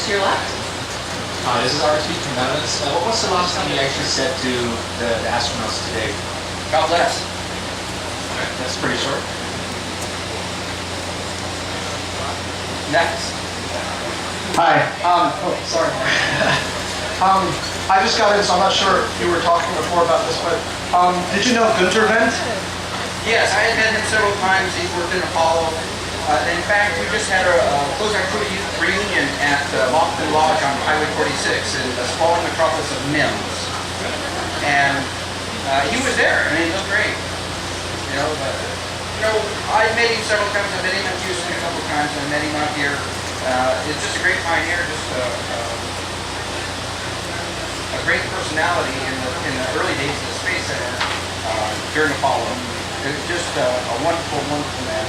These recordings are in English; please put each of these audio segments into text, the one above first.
to your left. This is RT from Netherlands. What was the last time you actually said to the astronauts today? God bless. Okay, that's pretty short. Next. Hi. Sorry. I just got in, so I'm not sure if you were talking before about this, but did you know Gunter Wendt? Yes, I had met him several times. He worked in Apollo. In fact, we just had a Closeout crew reunion at Mothman Lodge on Highway 46 in the sprawling metropolis of Mims. And he was there, and he looked great. I met him several times. I met him in Houston a couple of times, and I met him out here. It's just a great pioneer, just a great personality in the early days of the Space Center during Apollo. It was just a wonderful, wonderful man.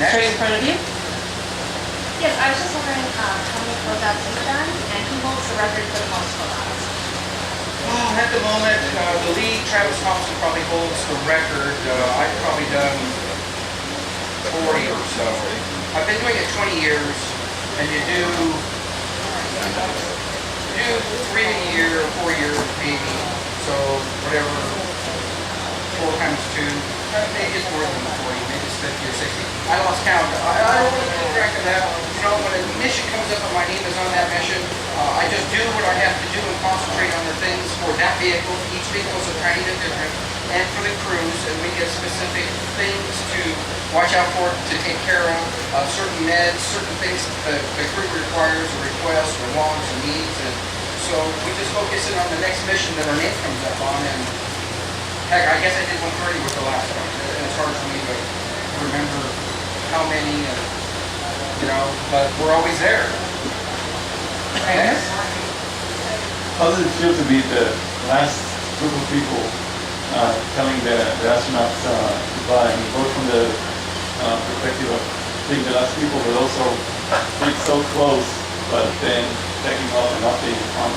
Next. Straight in front of you. Yes, I was just wondering how many closeouts you've done and who holds the record for the most closeouts? Oh, at the moment, the lead, Travis Thompson, probably holds the record. I've probably done 40 or so. I've been doing it 20 years, and you do 3 a year, 4 years maybe. So whatever, 4 times 2, maybe it's more than 40, maybe it's 50 or 60. I lost count. I don't really keep track of that. When a mission comes up and my name is on that mission, I just do what I have to do and concentrate on the things for that vehicle. Each vehicle is a tiny bit different. And for the crews, and we get specific things to watch out for, to take care of, certain meds, certain things the crew requires or requests or wants or needs. And so we just focus in on the next mission that our name comes up on. And heck, I guess I did 130 with the last one. And it's hard for me to remember how many, but we're always there. How does it feel to be the last group of people telling the astronauts goodbye? Both from the perspective of being the last people, but also being so close, but then taking off and not being on.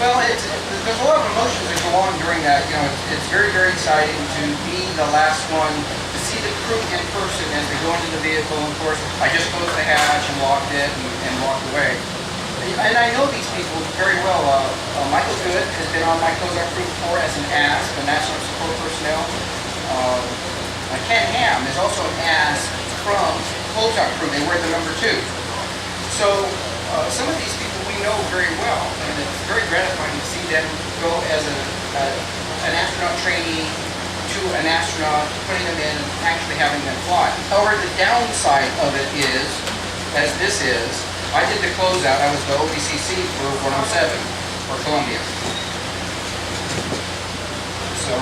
Well, there's a lot of emotions that go on during that. It's very, very exciting to be the last one, to see the crew in person as they go into the vehicle. And of course, I just closed the hatch and locked it and walked away. And I know these people very well. Michael Good has been on my Closeout crew before as an ASP, a National Support Personnel. Ken Ham is also an ASP from Closeout crew. They wear the number 2. So some of these people we know very well, and it's very gratifying to see them go as an astronaut trainee to an astronaut, putting them in and actually having them fly. However, the downside of it is, as this is, I did the closeout. I was the OBCC for 107 for Columbia. So,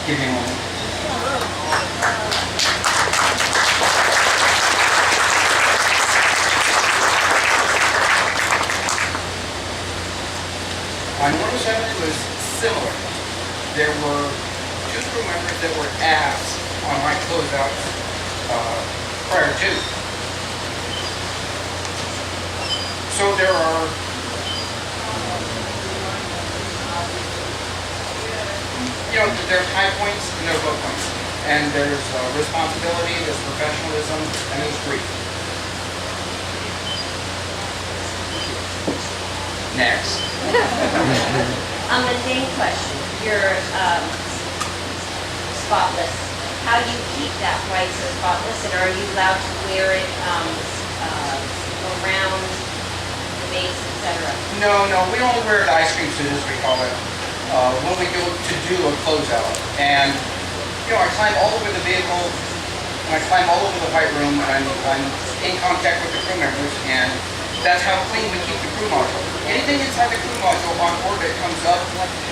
give me a moment. On 107 it was similar. There were 2 crew members that were asked on my closeouts prior to. So there are there's high points and there's low points. And there's responsibility, there's professionalism, and there's grief. Next. On the same question, you're spotless. How do you keep that white so spotless, and are you allowed to wear it around the base, etc.? No, we only wear the ice cream suit, as we call it, when we go to do a closeout. And I climb all over the vehicle, and I climb all over the white room, and I'm in contact with the crew members, and that's how clean we keep the crew module. Anything inside the crew module on orbit comes up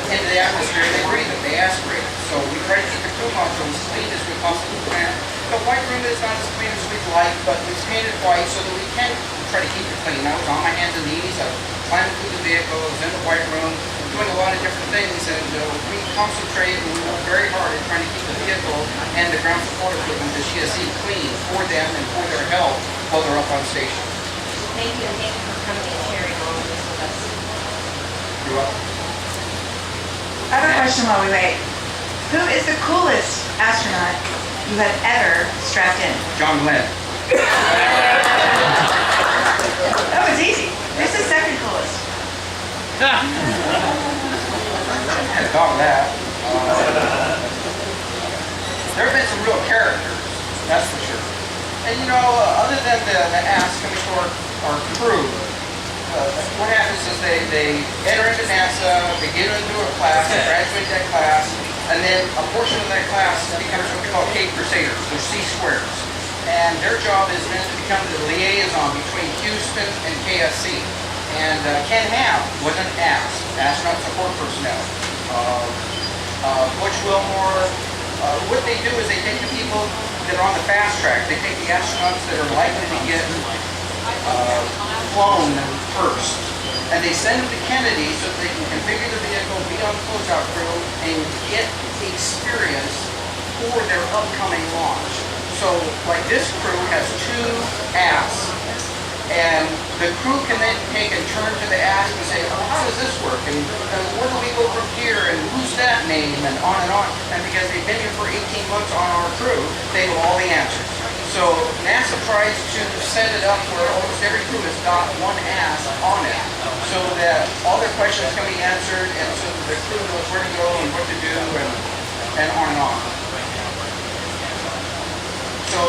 into the atmosphere, they breathe it, they aspirate it. So we try to keep the crew module as clean as we possibly can. The white room is not as clean as we'd like, but it's painted white so that we can try to keep it clean. I was on my hands and knees, I was climbing through the vehicle, I was in the white room, doing a lot of different things, and we concentrate and we work very hard at trying to keep the vehicle and the ground support equipment, the GSE, clean for them and for their health while they're up on station. Thank you, and thank you for coming and sharing all of this with us. You're welcome. I have a question while we wait. Who is the coolest astronaut you have ever strapped in? John Glenn. That was easy. Who's the second coolest? Had to dog that. There have been some real characters, that's for sure. And you know, other than the ass coming to our crew, what happens is they enter into NASA, they get into a class, they graduate that class, and then a portion of that class becomes what we call Cape Crusaders, or C-squares. And their job is then to become the liaison between Houston and KSC. And Ken Ham was an astronaut support personnel. Butch Wilmore, what they do is they take the people that are on the fast track, they take the astronauts that are likely to get flown first, and they send them to Kennedy so that they can configure the vehicle, be on the closeout crew, and get the experience for their upcoming launch. So, like this crew has 2 asks, and the crew can then take and turn to the ask and say, oh, how does this work? And where do we go from here? And who's that name? And on and on. And because they've been here for 18 months on our crew, they know all the answers. So NASA tries to set it up where almost every crew has got 1 ask on it, so that all their questions can be answered, and so that the crew knows where to go and what to do, and on and on. So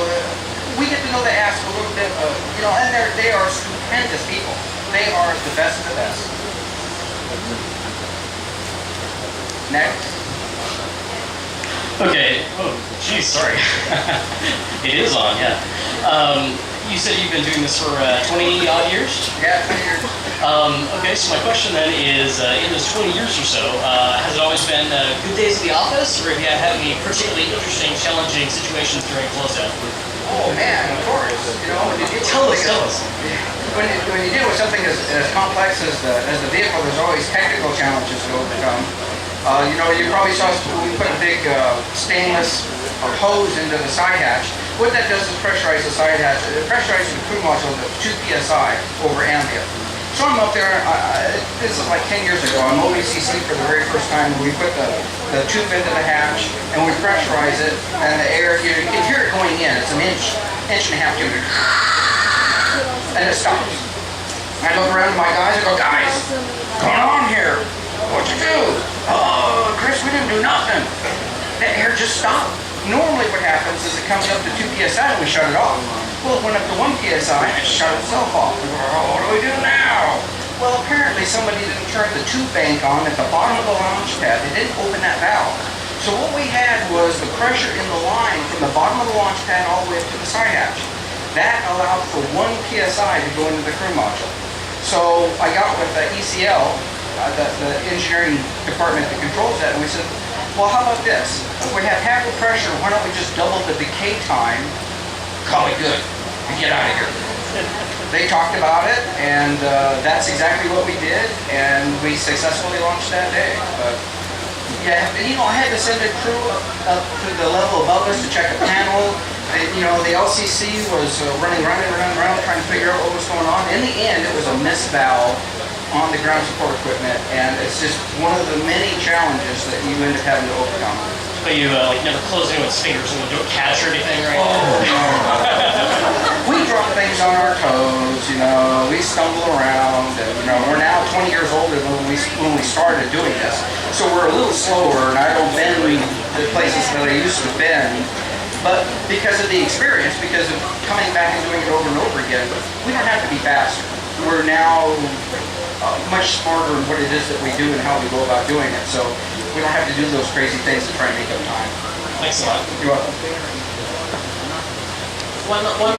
we get to know the ask a little bit, you know, and they are stupendous people. They are the best of the best. Next. Okay. Oh, geez, sorry. It is on, yeah. You said you've been doing this for 20 odd years? Yeah, 20 years. Okay, so my question then is, in those 20 years or so, has it always been good days at the office, or have you had any particularly interesting, challenging situations during closeout? Oh man, of course. You know, when you deal Tell with us. when you deal with something as complex as the vehicle, there's always technical challenges to overcome. You know, you probably saw we put a big stainless hose into the side hatch. What that does is pressurize the side hatch. It pressurizes the crew module to 2 psi over ambient. So I'm up there, this is like 10 years ago, I'm OECC for the very first time. We put the tube into the hatch and we pressurize it, and the air, you can hear it going in. It's an inch and a half tube, and it stops. I look around at my guys and go, guys, what's going on here? What'd you do? Oh, Chris, we didn't do nothing. The air just stopped. Normally what happens is it comes up to 2 psi and we shut it off. Well, it went up to 1 psi and it shut itself off. We go, oh, what do we do now? Well, apparently somebody didn't turn the tube bank on at the bottom of the launch pad. They didn't open that valve. So what we had was the pressure in the line from the bottom of the launch pad all the way up to the side hatch. That allowed for 1 psi to go into the crew module. So I got with the ECL, the engineering department that controls that, and we said, well, how about this? If we have half the pressure, why don't we just double the decay time, call it good, and get out of here? They talked about it, and that's exactly what we did, and we successfully launched that day. But yeah, you know, I had to send a crew up to the level above us to check a panel. You know, the LCC was running around, trying to figure out what was going on. In the end, it was a miss valve on the ground support equipment, and it's just one of the many challenges that you end up having to overcome. But you like never close anyone's fingers and don't catch or anything, right? Oh, no. We drop things on our toes, you know, we stumble around, and you know, we're now 20 years older than when we started doing this. So we're a little slower, and I don't bend the places that I used to bend. But because of the experience, because of coming back and doing it over and over again, we don't have to be faster. We're now much smarter in what it is that we do and how we go about doing it. So we don't have to do those crazy things to try and make up time. Thanks a lot. You're welcome. One